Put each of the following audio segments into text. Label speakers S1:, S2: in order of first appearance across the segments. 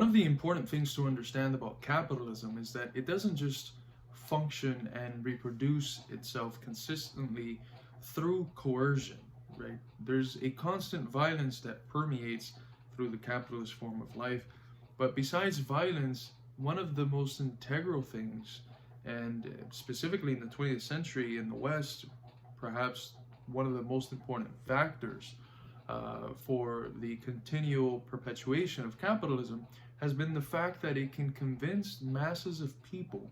S1: One of the important things to understand about capitalism is that it doesn't just function and reproduce itself consistently through coercion, right? There's a constant violence that permeates through the capitalist form of life. But besides violence, one of the most integral things, and specifically in the 20th century in the West, perhaps one of the most important factors for the continual perpetuation of capitalism, has been the fact that it can convince masses of people,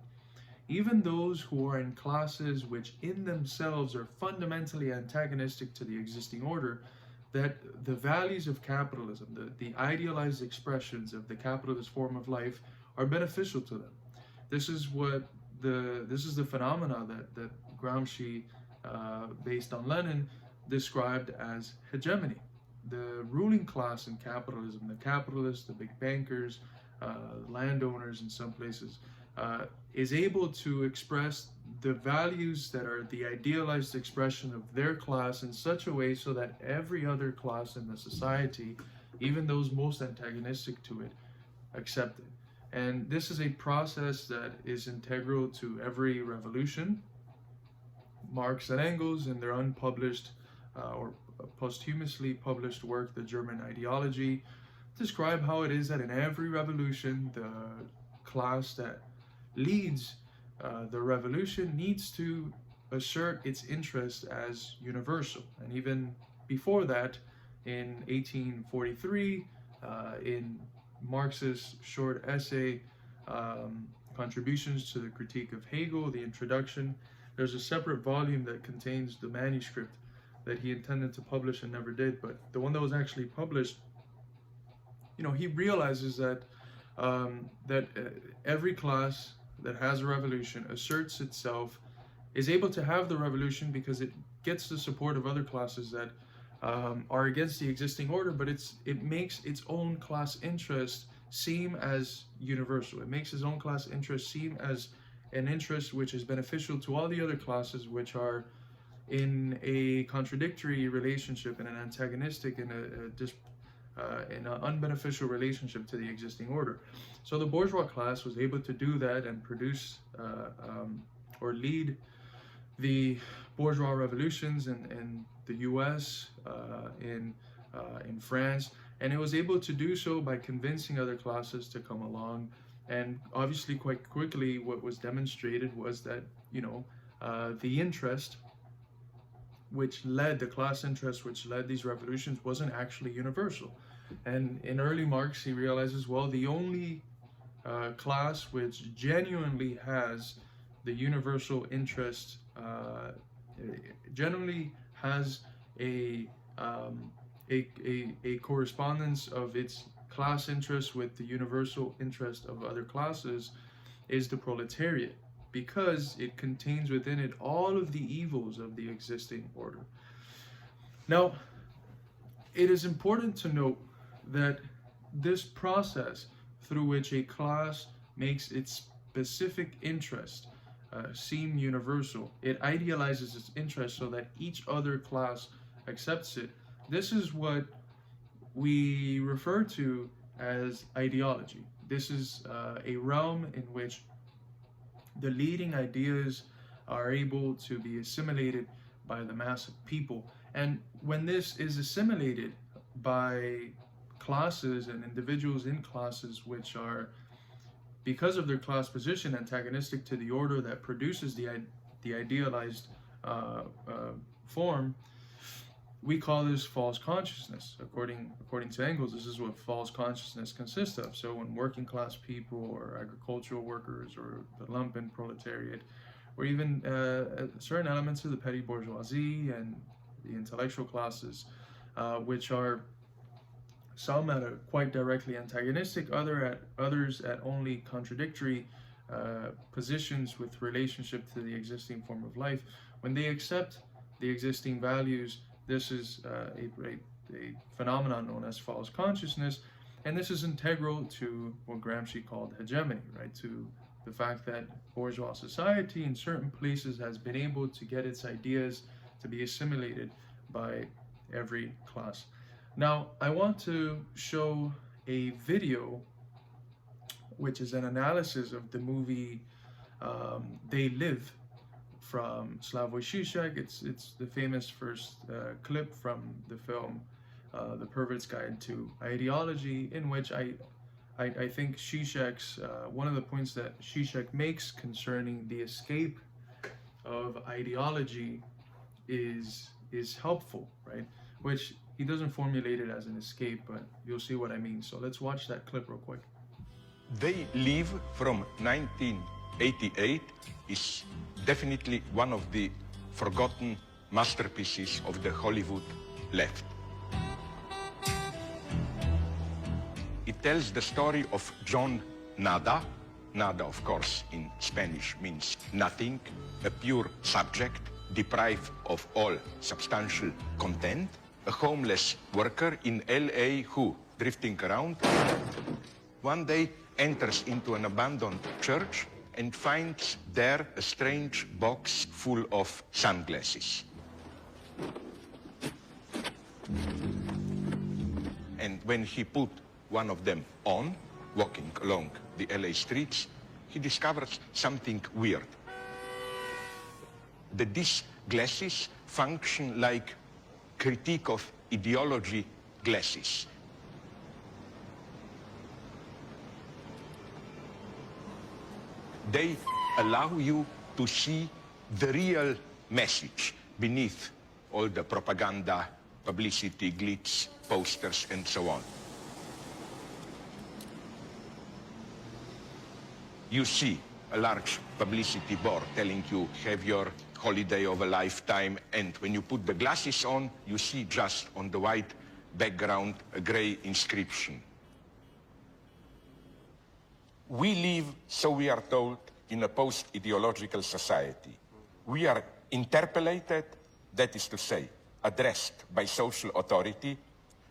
S1: even those who are in classes which in themselves are fundamentally antagonistic to the existing order, that the values of capitalism, the idealized expressions of the capitalist form of life, are beneficial to them. This is the phenomena that Gramsci, based on Lenin, described as hegemony. The ruling class in capitalism, the capitalists, the big bankers, landowners in some places, is able to express the values that are the idealized expression of their class in such a way so that every other class in the society, even those most antagonistic to it, accept it. And this is a process that is integral to every revolution. Marx and Engels, in their unpublished or posthumously published work, The German Ideology, describe how it is that in every revolution, the class that leads the revolution needs to assert its interest as universal. And even before that, in 1843, in Marx's short essay, Contributions to the Critique of Hegel, the introduction, there's a separate volume that contains the manuscript that he intended to publish and never did, but the one that was actually published, he realizes that every class that has a revolution asserts itself, is able to have the revolution because it gets the support of other classes that are against the existing order, but it makes its own class interest seem as universal. It makes its own class interest seem as an interest which is beneficial to all the other classes, which are in a contradictory relationship, in an antagonistic, in an unbeneficial relationship to the existing order. So the bourgeois class was able to do that and produce or lead the bourgeois revolutions in the U.S., in France, and it was able to do so by convincing other classes to come along. And obviously, quite quickly, what was demonstrated was that the interest which led the class interest, which led these revolutions, wasn't actually universal. And in early Marx, he realizes, well, the only class which genuinely has the universal interest, generally has a correspondence of its class interest with the universal interest of other classes, is the proletariat, because it contains within it all of the evils of the existing order. Now, it is important to note that this process through which a class makes its specific interest seem universal, it idealizes its interest so that each other class accepts it. This is what we refer to as ideology. This is a realm in which the leading ideas are able to be assimilated by the mass of people. And when this is assimilated by classes and individuals in classes which are, because of their class position, antagonistic to the order that produces the idealized form, we call this false consciousness. According to Engels, this is what false consciousness consists of. So when working class people or agricultural workers or the lumpen proletariat, or even certain elements of the petty bourgeoisie and the intellectual classes, which are some at a quite directly antagonistic, others at only contradictory positions with relationship to the existing form of life, when they accept the existing values, this is a phenomenon known as false consciousness, and this is integral to what Gramsci called hegemony, right? To the fact that bourgeois society in certain places has been able to get its ideas to be assimilated by every class. Now, I want to show a video which is an analysis of the movie They Live from Slavoj Zizek. It's the famous first clip from the film The Pervert's Guide to Ideology, in which I think Zizek's one of the points that Zizek makes concerning the escape of ideology is helpful, right? Which he doesn't formulate it as an escape, but you'll see what I mean. So let's watch that clip real quick.
S2: They Live from 1988 is definitely one of the forgotten masterpieces of the Hollywood left. It tells the story of John Nada. Nada, of course, in Spanish means nothing, a pure subject, deprived of all substantial content, a homeless worker in LA who, drifting around, one day enters into an abandoned church and finds there a strange box full of sunglasses. And when he put one of them on, walking along the LA streets, he discovers something weird. That these glasses function like critique of ideology glasses. They allow you to see the real message beneath all the propaganda, publicity, glitz, posters, and so on. You see a large publicity board telling you have your holiday of a lifetime, and when you put the glasses on, you see just on the white background a gray inscription. We live, so we are told, in a post-ideological society. We are interpellated, that is to say, addressed by social authority,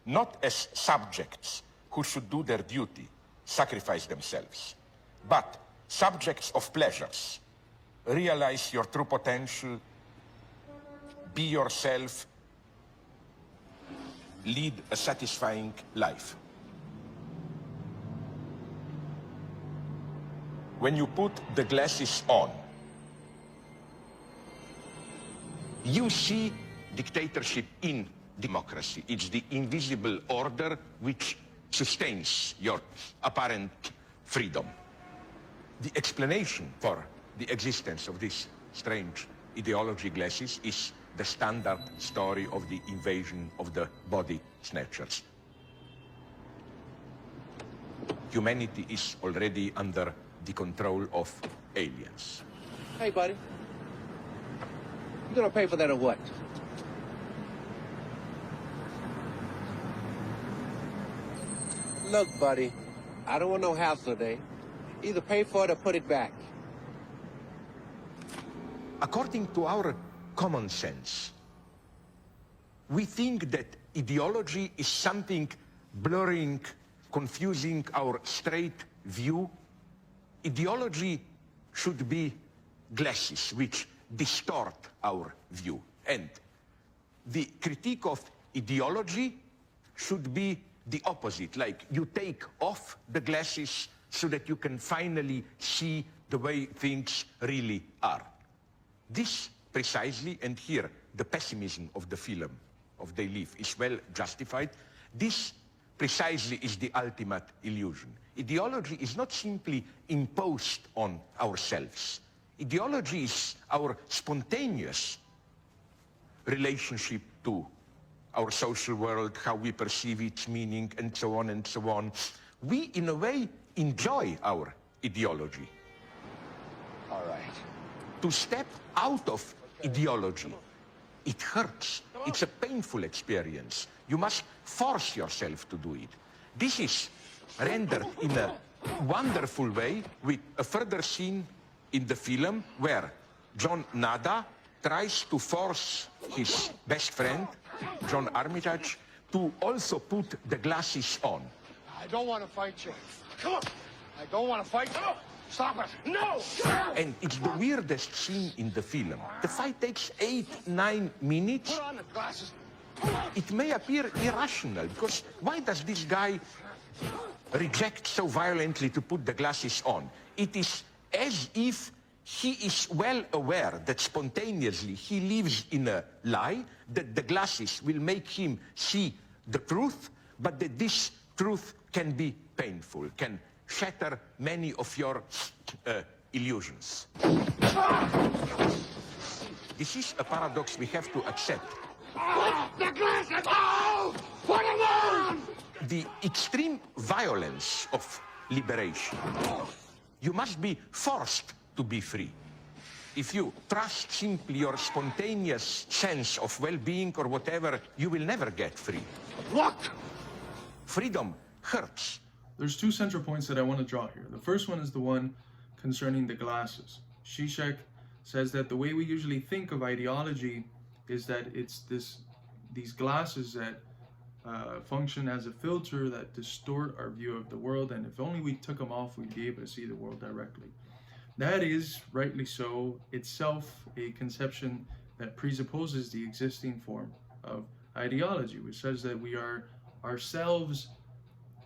S2: not as subjects who should do their duty, sacrifice themselves, but subjects of pleasures. Realize your true potential, be yourself, lead a satisfying life. When you put the glasses on, you see dictatorship in democracy. It's the invisible order which sustains your apparent freedom. The explanation for the existence of this strange ideology glasses is the standard story of the invasion of the body snatchers. Humanity is already under the control of aliens.
S3: Hey, buddy. You gonna pay for that or what? Look, buddy, I don't want no hassle today. Either pay for it or put it back.
S2: According to our common sense, we think that ideology is something blurring, confusing our straight view. Ideology should be glasses which distort our view. And the critique of ideology should be the opposite, like you take off the glasses so that you can finally see the way things really are. This precisely, and here the pessimism of the film of They Live is well justified, this precisely is the ultimate illusion. Ideology is not simply imposed on ourselves. Ideology is our spontaneous relationship to our social world, how we perceive its meaning, and so on and so on. We, in a way, enjoy our ideology.
S3: All right.
S2: To step out of ideology, it hurts. It's a painful experience. You must force yourself to do it. This is rendered in a wonderful way with a further scene in the film where John Nada tries to force his best friend, John Armitage, to also put the glasses on.
S4: I don't want to fight you. Come on. I don't want to fight you. Stop it. No!
S2: And it's the weirdest scene in the film. The fight takes 8-9 minutes.
S4: Put on the glasses.
S2: It may appear irrational, because why does this guy rejects so violently to put the glasses on, it is as if he is well aware that spontaneously he lives in a lie, that the glasses will make him see the truth, but that this truth can be painful, can shatter many of your illusions. This is a paradox we have to accept.
S4: Put the glasses on! Put them on!
S2: The extreme violence of liberation. You must be forced to be free. If you trust simply your spontaneous sense of well-being or whatever, you will never get free.
S4: Look!
S2: Freedom hurts.
S1: There's two central points that I want to draw here. The first one is the one concerning the glasses. Zizek says that the way we usually think of ideology is that it's these glasses that function as a filter that distort our view of the world, and if only we took them off, we'd be able to see the world directly. That is, rightly so, itself a conception that presupposes the existing form of ideology, which says that we are ourselves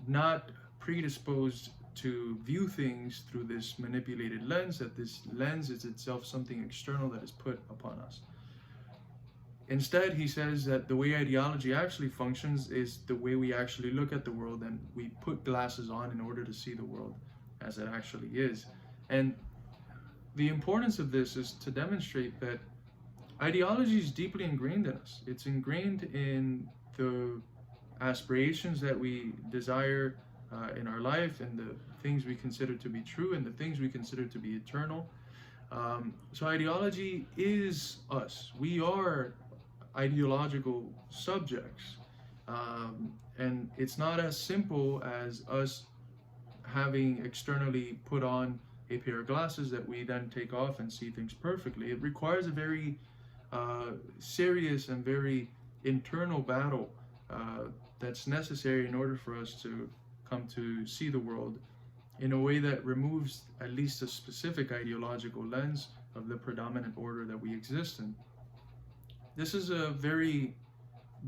S1: not predisposed to view things through this manipulated lens, that this lens is itself something external that is put upon us. Instead, he says that the way ideology actually functions is the way we actually look at the world, and we put glasses on in order to see the world as it actually is. And the importance of this is to demonstrate that ideology is deeply ingrained in us. It's ingrained in the aspirations that we desire in our life, and the things we consider to be true, and the things we consider to be eternal. So ideology is us. We are ideological subjects, and it's not as simple as us having externally put on a pair of glasses that we then take off and see things perfectly. It requires a very serious and very internal battle that's necessary in order for us to come to see the world in a way that removes at least a specific ideological lens of the predominant order that we exist in. This is a very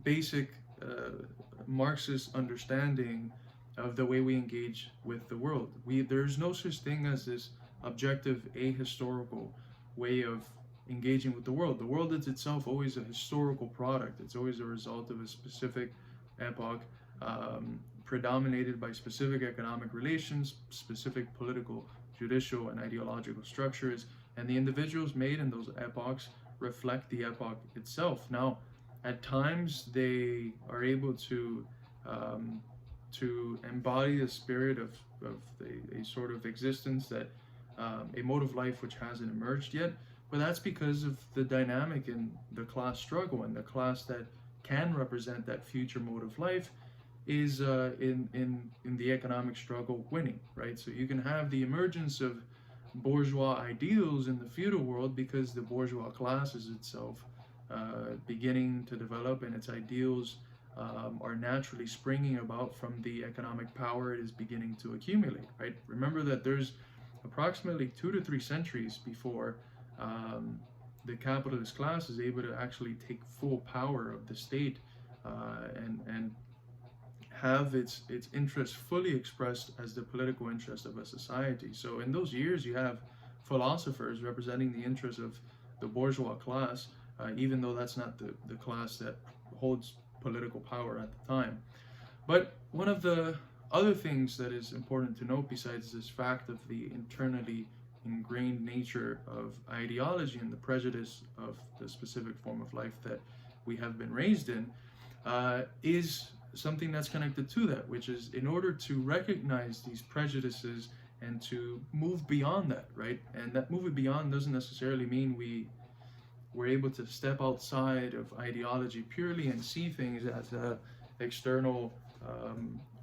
S1: basic Marxist understanding of the way we engage with the world. There's no such thing as this objective ahistorical way of engaging with the world. The world is itself always a historical product. It's always a result of a specific epoch, predominated by specific economic relations, specific political, judicial, and ideological structures, and the individuals made in those epochs reflect the epoch itself. Now, at times they are able to embody the spirit of a sort of existence that a mode of life which hasn't emerged yet, but that's because of the dynamic in the class struggle, and the class that can represent that future mode of life is in the economic struggle winning, right? So you can have the emergence of bourgeois ideals in the feudal world because the bourgeois class is itself beginning to develop, and its ideals are naturally springing about from the economic power it is beginning to accumulate, right? Remember that there's approximately 2 to 3 centuries before the capitalist class is able to actually take full power of the state and have its interests fully expressed as the political interest of a society. So in those years, you have philosophers representing the interests of the bourgeois class, even though that's not the class that holds political power at the time. But one of the other things that is important to note, besides this fact of the internally ingrained nature of ideology and the prejudice of the specific form of life that we have been raised in, is something that's connected to that, which is in order to recognize these prejudices and to move beyond that, right? And that moving beyond doesn't necessarily mean we're able to step outside of ideology purely and see things as an external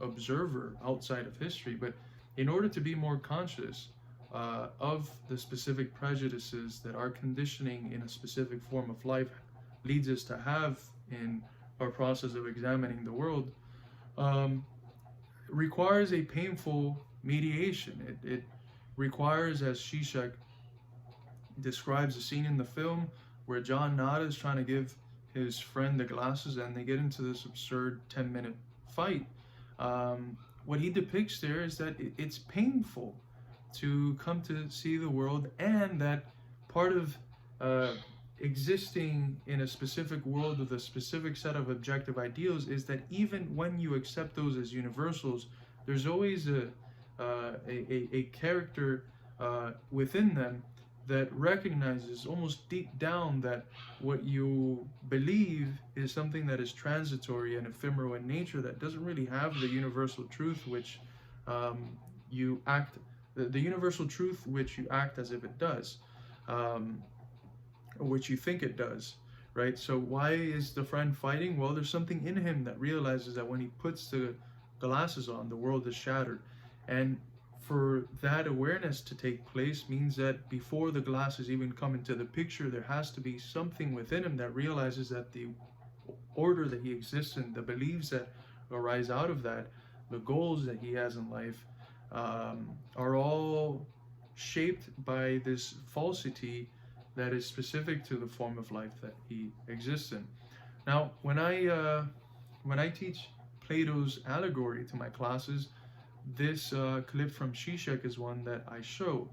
S1: observer outside of history, but in order to be more conscious of the specific prejudices that our conditioning in a specific form of life leads us to have in our process of examining the world, requires a painful mediation. It requires, as Zizek describes a scene in the film where John Nada is trying to give his friend the glasses, and they get into this absurd 10-minute fight, what he depicts there is that it's painful to come to see the world, and that part of existing in a specific world with a specific set of objective ideals is that even when you accept those as universals, there's always a character within them that recognizes almost deep down that what you believe is something that is transitory and ephemeral in nature, that doesn't really have the universal truth which you act, the universal truth which you act as if it does, or which you think it does, right? So why is the friend fighting? Well, there's something in him that realizes that when he puts the glasses on, the world is shattered. And for that awareness to take place means that before the glasses even come into the picture, there has to be something within him that realizes that the order that he exists in, the beliefs that arise out of that, the goals that he has in life, are all shaped by this falsity that is specific to the form of life that he exists in. Now, when I teach Plato's allegory to my classes, this clip from Zizek is one that I show.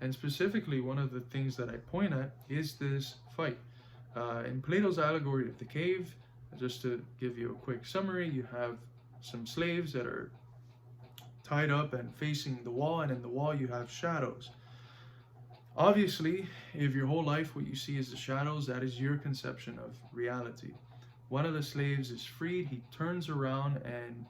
S1: And specifically, one of the things that I point at is this fight. In Plato's allegory of the cave, just to give you a quick summary, you have some slaves that are tied up and facing the wall, and in the wall you have shadows. Obviously, if your whole life what you see is the shadows, that is your conception of reality. One of the slaves is freed, he turns around, and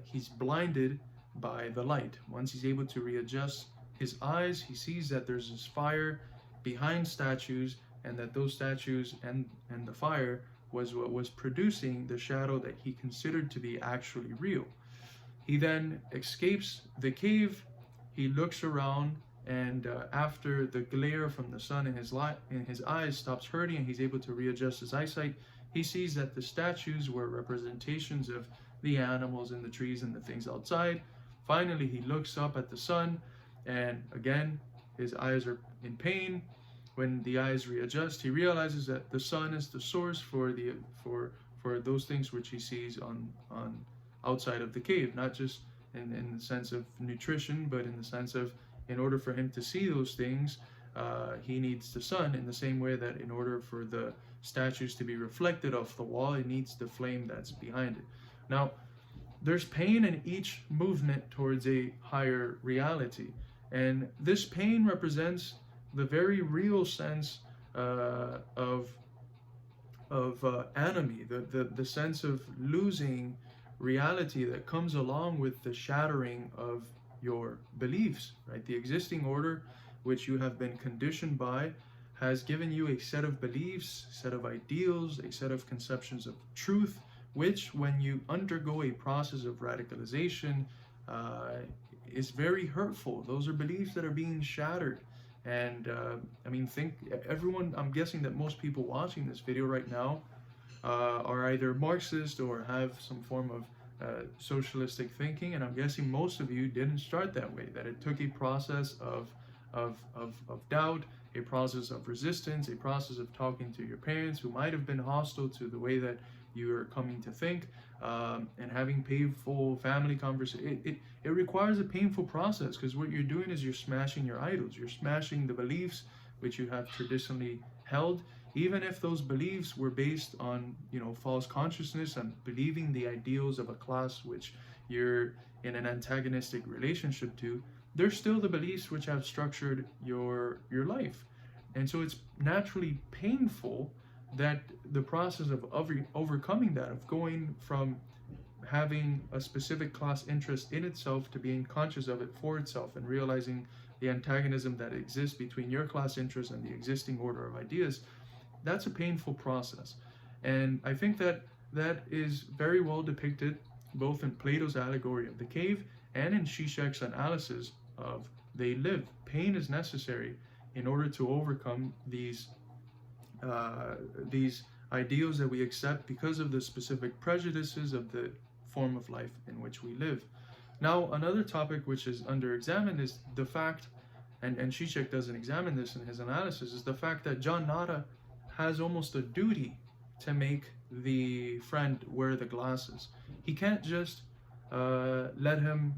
S1: he's blinded by the light. Once he's able to readjust his eyes, he sees that there's this fire behind statues, and that those statues and the fire was what was producing the shadow that he considered to be actually real. He then escapes the cave, he looks around, and after the glare from the sun in his eyes stops hurting and he's able to readjust his eyesight, he sees that the statues were representations of the animals and the trees and the things outside. Finally, he looks up at the sun, and again, his eyes are in pain. When the eyes readjust, he realizes that the sun is the source for those things which he sees on outside of the cave, not just in the sense of nutrition, but in the sense of, in order for him to see those things, he needs the sun, in the same way that in order for the statues to be reflected off the wall, it needs the flame that's behind it. Now, there's pain in each movement towards a higher reality, and this pain represents the very real sense of enemy, the sense of losing reality that comes along with the shattering of your beliefs, right? The existing order which you have been conditioned by has given you a set of beliefs, set of ideals, a set of conceptions of truth, which when you undergo a process of radicalization is very hurtful. Those are beliefs that are being shattered. And I mean, everyone, I'm guessing that most people watching this video right now are either Marxist or have some form of socialistic thinking, and I'm guessing most of you didn't start that way, that it took a process of doubt, a process of resistance, a process of talking to your parents who might have been hostile to the way that you are coming to think, and having painful family conversations. It requires a painful process, because what you're doing is you're smashing your idols, you're smashing the beliefs which you have traditionally held, even if those beliefs were based on, false consciousness and believing the ideals of a class which you're in an antagonistic relationship to. They're still the beliefs which have structured your life. And so it's naturally painful that the process of overcoming that, of going from having a specific class interest in itself to being conscious of it for itself, and realizing the antagonism that exists between your class interest and the existing order of ideas, that's a painful process. And I think that is very well depicted both in Plato's allegory of the cave and in Zizek's analysis of they live. Pain is necessary in order to overcome these ideals that we accept because of the specific prejudices of the form of life in which we live. Now, another topic which is under examined is the fact, and Zizek doesn't examine this in his analysis, is the fact that John Nada has almost a duty to make the friend wear the glasses. He can't just let him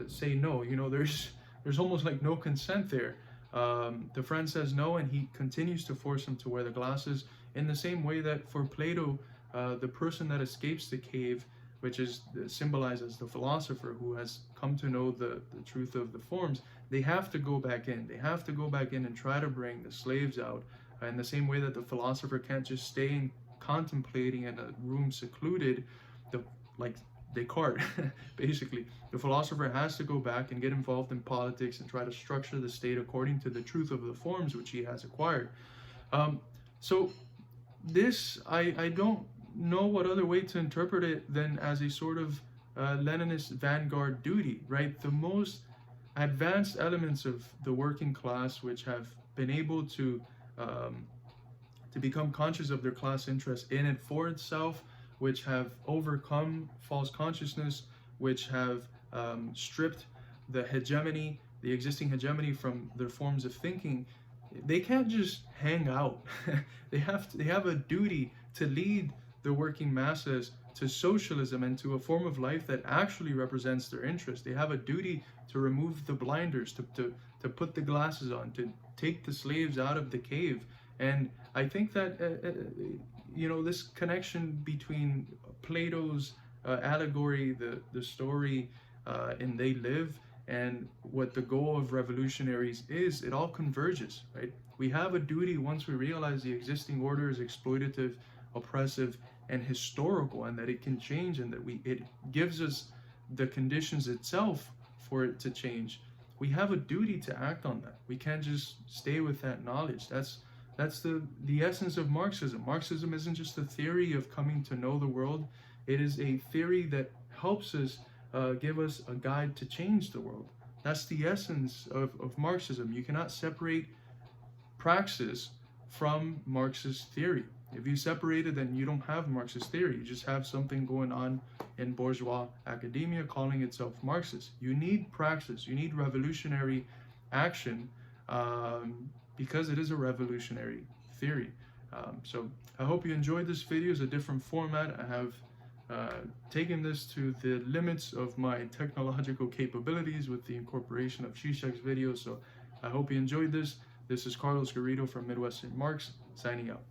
S1: say no. You know, there's almost like no consent there. The friend says no, and he continues to force him to wear the glasses, in the same way that for Plato, the person that escapes the cave, which is symbolized as the philosopher who has come to know the truth of the forms, they have to go back in. They have to go back in and try to bring the slaves out, in the same way that the philosopher can't just stay contemplating in a room secluded, like Descartes. Basically, the philosopher has to go back and get involved in politics and try to structure the state according to the truth of the forms which he has acquired. So this, I don't know what other way to interpret it than as a sort of Leninist vanguard duty, right? The most advanced elements of the working class, which have been able to become conscious of their class interest in and for itself, which have overcome false consciousness, which have stripped the hegemony, the existing hegemony, from their forms of thinking. They can't just hang out. They have a duty to lead the working masses to socialism and to a form of life that actually represents their interest. They have a duty to remove the blinders, to put the glasses on, to take the slaves out of the cave. And I think that you know, this connection between Plato's allegory, the story in They Live, and what the goal of revolutionaries is, it all converges, right? We have a duty, once we realize the existing order is exploitative, oppressive, and historical, and that it can change, and that it gives us the conditions itself for it to change. We have a duty to act on that. We can't just stay with that knowledge. That's the essence of Marxism. Marxism isn't just a theory of coming to know the world. It is a theory that helps us give us a guide to change the world. That's the essence of Marxism. You cannot separate Praxis from Marxist theory. If you separate it, then you don't have Marxist theory. You just have something going on in bourgeois academia calling itself Marxist. You need Praxis. You need revolutionary action, because it is a revolutionary theory. So I hope you enjoyed this video. It's a different format. I have taken this to the limits of my technological capabilities with the incorporation of Zizek's videos. So I hope you enjoyed this. This is Carlos Garrido from Midwestern Marx, signing out.